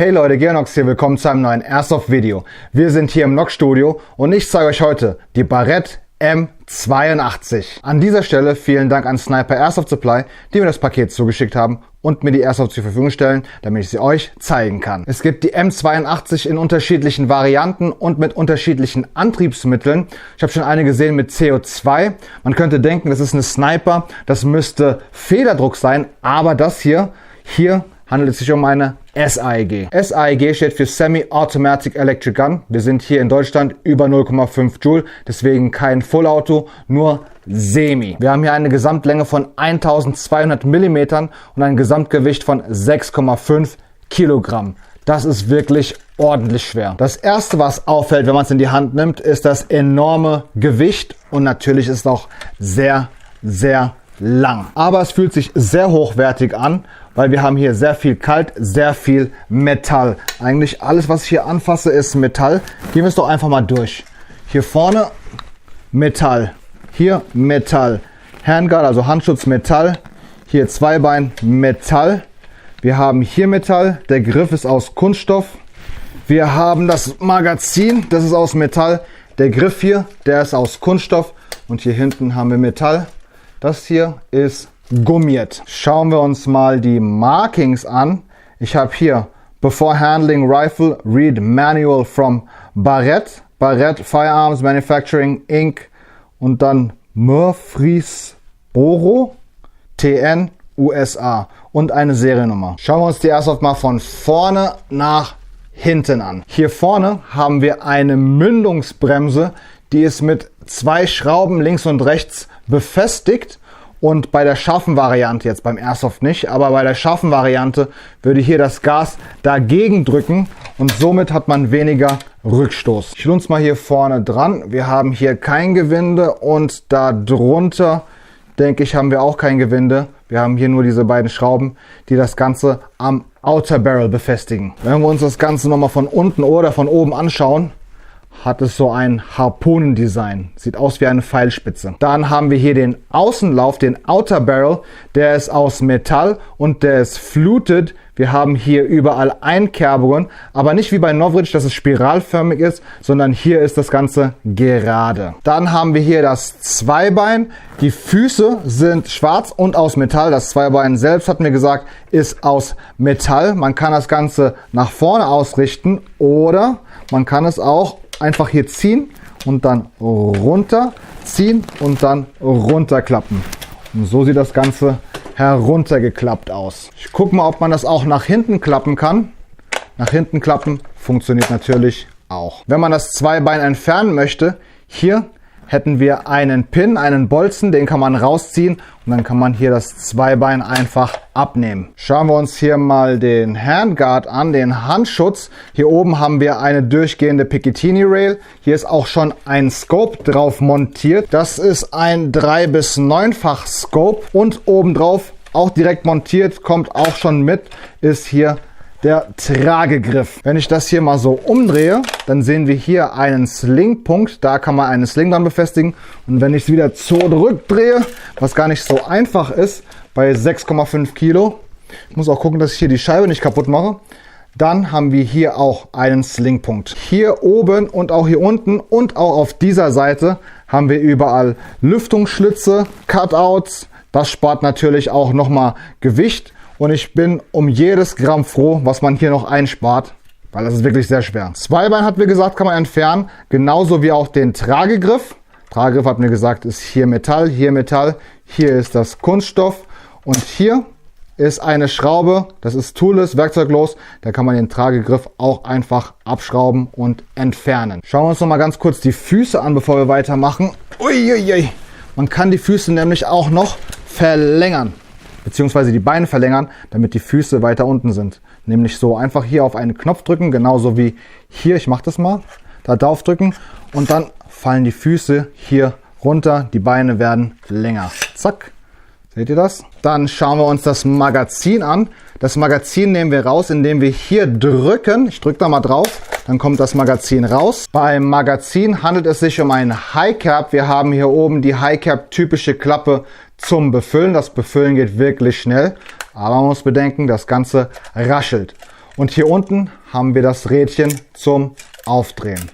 Hey Leute, Geonox hier, willkommen zu einem neuen Airsoft-Video. Wir sind hier im Nox Studio und ich zeige euch heute die Barrett M82. An dieser Stelle vielen Dank an Sniper Airsoft Supply, die mir das Paket zugeschickt haben und mir die Airsoft zur Verfügung stellen, damit ich sie euch zeigen kann. Es gibt die M82 in unterschiedlichen Varianten und mit unterschiedlichen Antriebsmitteln. Ich habe schon eine gesehen mit CO2. Man könnte denken, das ist eine Sniper, das müsste Federdruck sein, aber das hier handelt es sich um eine SAEG. SAEG steht für Semi-Automatic Electric Gun. Wir sind hier in Deutschland über 0,5 Joule, deswegen kein Full-Auto, nur Semi. Wir haben hier eine Gesamtlänge von 1200 mm und ein Gesamtgewicht von 6,5 Kilogramm. Das ist wirklich ordentlich schwer. Das erste, was auffällt, wenn man es in die Hand nimmt, ist das enorme Gewicht und natürlich ist es auch sehr, sehr lang. Aber es fühlt sich sehr hochwertig an, weil wir haben hier sehr viel Kalt, sehr viel Metall. Eigentlich alles, was ich hier anfasse, ist Metall. Gehen wir es doch einfach mal durch. Hier vorne Metall, hier Metall. Handguard, also Handschutz Metall. Hier Zweibein Metall. Wir haben hier Metall, der Griff ist aus Kunststoff. Wir haben das Magazin, das ist aus Metall. Der Griff hier, der ist aus Kunststoff. Und hier hinten haben wir Metall. Das hier ist gummiert. Schauen wir uns mal die Markings an. Ich habe hier Before Handling Rifle, Read Manual from Barrett. Barrett Firearms Manufacturing Inc. Und dann Murfreesboro TN USA und eine Seriennummer. Schauen wir uns die Airsoft mal von vorne nach hinten an. Hier vorne haben wir eine Mündungsbremse, die ist mit 2 Schrauben links und rechts befestigt. Und bei der scharfen Variante, jetzt beim Airsoft nicht, aber bei der scharfen Variante würde hier das Gas dagegen drücken und somit hat man weniger Rückstoß. Ich lunze mal hier vorne dran. Wir haben hier kein Gewinde und da drunter, denke ich, haben wir auch kein Gewinde. Wir haben hier nur diese beiden Schrauben, die das Ganze am Outer Barrel befestigen. Wenn wir uns das Ganze nochmal von unten oder von oben anschauen, hat es so ein Harpunendesign. Sieht aus wie eine Pfeilspitze. Dann haben wir hier den Außenlauf, den Outer Barrel. Der ist aus Metall und der ist fluted. Wir haben hier überall Einkerbungen, aber nicht wie bei Novritsch, dass es spiralförmig ist, sondern hier ist das Ganze gerade. Dann haben wir hier das Zweibein. Die Füße sind schwarz und aus Metall. Das Zweibein selbst, hat mir gesagt, ist aus Metall. Man kann das Ganze nach vorne ausrichten oder man kann es auch einfach hier ziehen und dann runter, ziehen und dann runterklappen. Und so sieht das Ganze heruntergeklappt aus. Ich gucke mal, ob man das auch nach hinten klappen kann. Nach hinten klappen funktioniert natürlich auch. Wenn man das Zweibein entfernen möchte, hier hätten wir einen Pin, einen Bolzen, den kann man rausziehen und dann kann man hier das Zweibein einfach abnehmen. Schauen wir uns hier mal den Handguard an, den Handschutz. Hier oben haben wir eine durchgehende Picatinny Rail. Hier ist auch schon ein Scope drauf montiert. Das ist ein 3- bis 9-fach Scope und obendrauf auch direkt montiert, kommt auch schon mit, ist hier der Tragegriff. Wenn ich das hier mal so umdrehe, dann sehen wir hier einen Slingpunkt. Da kann man einen Sling dran befestigen. Und wenn ich es wieder zurückdrehe, was gar nicht so einfach ist, bei 6,5 Kilo, ich muss auch gucken, dass ich hier die Scheibe nicht kaputt mache, dann haben wir hier auch einen Slingpunkt. Hier oben und auch hier unten und auch auf dieser Seite haben wir überall Lüftungsschlitze, Cutouts. Das spart natürlich auch nochmal Gewicht. Und ich bin um jedes Gramm froh, was man hier noch einspart, weil das ist wirklich sehr schwer. Zweibein, hat mir gesagt, kann man entfernen, genauso wie auch den Tragegriff. Tragegriff, hat mir gesagt, ist hier Metall, hier ist das Kunststoff und hier ist eine Schraube, das ist toolless, werkzeuglos, da kann man den Tragegriff auch einfach abschrauben und entfernen. Schauen wir uns noch mal ganz kurz die Füße an, bevor wir weitermachen. Uiuiui. Man kann die Füße nämlich auch noch verlängern. Beziehungsweise die Beine verlängern, damit die Füße weiter unten sind. Nämlich so einfach hier auf einen Knopf drücken, genauso wie hier, ich mache das mal, da drauf drücken und dann fallen die Füße hier runter, die Beine werden länger. Zack, seht ihr das? Dann schauen wir uns das Magazin an. Das Magazin nehmen wir raus, indem wir hier drücken. Ich drücke da mal drauf, dann kommt das Magazin raus. Beim Magazin handelt es sich um ein High Cap. Wir haben hier oben die High Cap typische Klappe zum Befüllen. Das Befüllen geht wirklich schnell, aber man muss bedenken, das Ganze raschelt. Und hier unten haben wir das Rädchen zum Aufdrehen.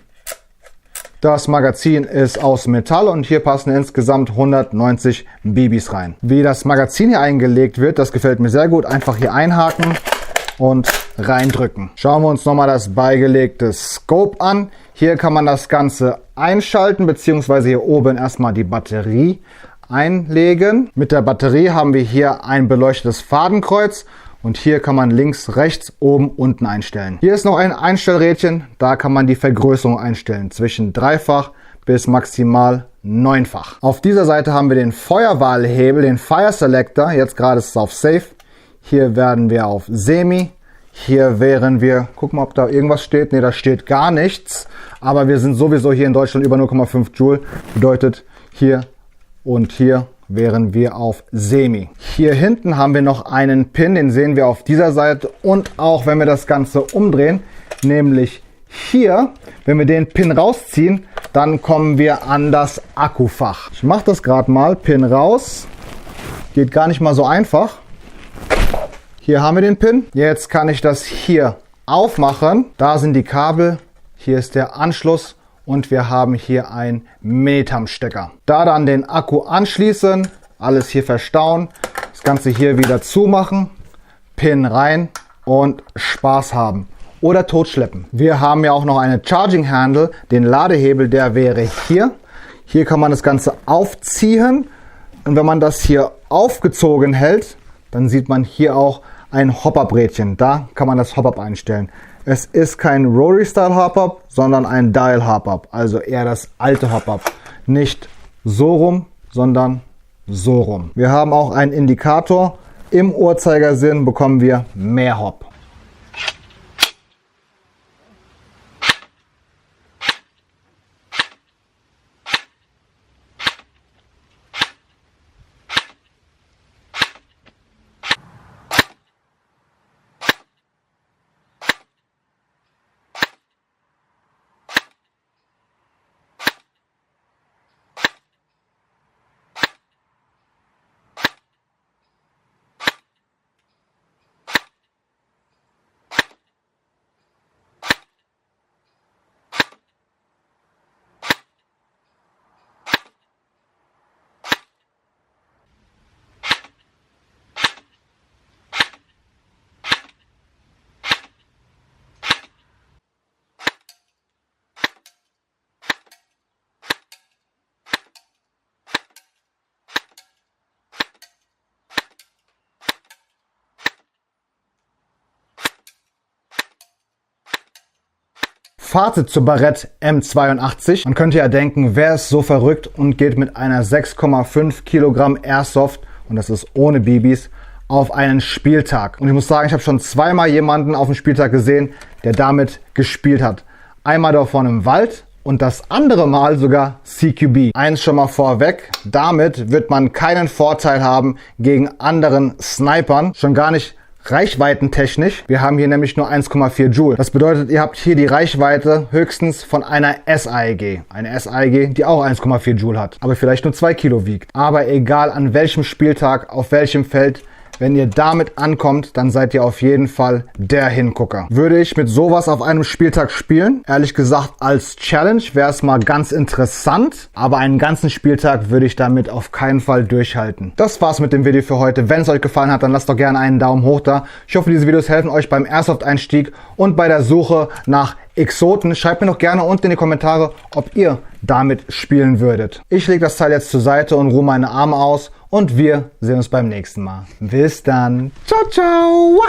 Das Magazin ist aus Metall und hier passen insgesamt 190 BBs rein. Wie das Magazin hier eingelegt wird, das gefällt mir sehr gut. Einfach hier einhaken und reindrücken. Schauen wir uns nochmal das beigelegte Scope an. Hier kann man das Ganze einschalten, beziehungsweise hier oben erstmal die Batterie einlegen. Mit der Batterie haben wir hier ein beleuchtetes Fadenkreuz und hier kann man links, rechts, oben, unten einstellen. Hier ist noch ein Einstellrädchen, da kann man die Vergrößerung einstellen, zwischen 3-fach bis maximal 9-fach. Auf dieser Seite haben wir den Feuerwahlhebel, den Fire Selector, jetzt gerade ist es auf Safe. Hier werden wir auf Semi. Hier wären wir, gucken wir, ob da irgendwas steht. Ne, da steht gar nichts. Aber wir sind sowieso hier in Deutschland über 0,5 Joule. Bedeutet, hier und hier wären wir auf Semi. Hier hinten haben wir noch einen Pin, den sehen wir auf dieser Seite. Und auch wenn wir das Ganze umdrehen, nämlich hier, wenn wir den Pin rausziehen, dann kommen wir an das Akkufach. Ich mache das gerade mal, Pin raus. Geht gar nicht mal so einfach. Hier haben wir den Pin. Jetzt kann ich das hier aufmachen. Da sind die Kabel. Hier ist der Anschluss und wir haben hier einen Minitam-Stecker. Da dann den Akku anschließen, alles hier verstauen, das Ganze hier wieder zumachen, Pin rein und Spaß haben. Oder totschleppen. Wir haben ja auch noch eine Charging Handle, den Ladehebel, der wäre hier. Hier kann man das Ganze aufziehen und wenn man das hier aufgezogen hält, dann sieht man hier auch ein Hop-Up-Rädchen. Da kann man das Hop-Up einstellen. Es ist kein Rotary-Style Hop-Up, sondern ein Dial Hop-Up. Also eher das alte Hop-Up. Nicht so rum, sondern so rum. Wir haben auch einen Indikator. Im Uhrzeigersinn bekommen wir mehr Hop. Fazit zur Barrett M82. Man könnte ja denken, wer ist so verrückt und geht mit einer 6,5 Kilogramm Airsoft, und das ist ohne BBs, auf einen Spieltag. Und ich muss sagen, ich habe schon zweimal jemanden auf dem Spieltag gesehen, der damit gespielt hat. Einmal davon im Wald und das andere Mal sogar CQB. Eins schon mal vorweg, damit wird man keinen Vorteil haben gegen anderen Snipern, schon gar nicht reichweitentechnisch. Wir haben hier nämlich nur 1,4 Joule. Das bedeutet, ihr habt hier die Reichweite höchstens von einer SAEG. Eine SAEG, die auch 1,4 Joule hat, aber vielleicht nur 2 Kilo wiegt. Aber egal an welchem Spieltag, auf welchem Feld, wenn ihr damit ankommt, dann seid ihr auf jeden Fall der Hingucker. Würde ich mit sowas auf einem Spieltag spielen? Ehrlich gesagt, als Challenge wäre es mal ganz interessant, aber einen ganzen Spieltag würde ich damit auf keinen Fall durchhalten. Das war's mit dem Video für heute. Wenn es euch gefallen hat, dann lasst doch gerne einen Daumen hoch da. Ich hoffe, diese Videos helfen euch beim Airsoft-Einstieg und bei der Suche nach Exoten. Schreibt mir doch gerne unten in die Kommentare, ob ihr damit spielen würdet. Ich lege das Teil jetzt zur Seite und ruhe meine Arme aus und wir sehen uns beim nächsten Mal. Bis dann. Ciao, ciao.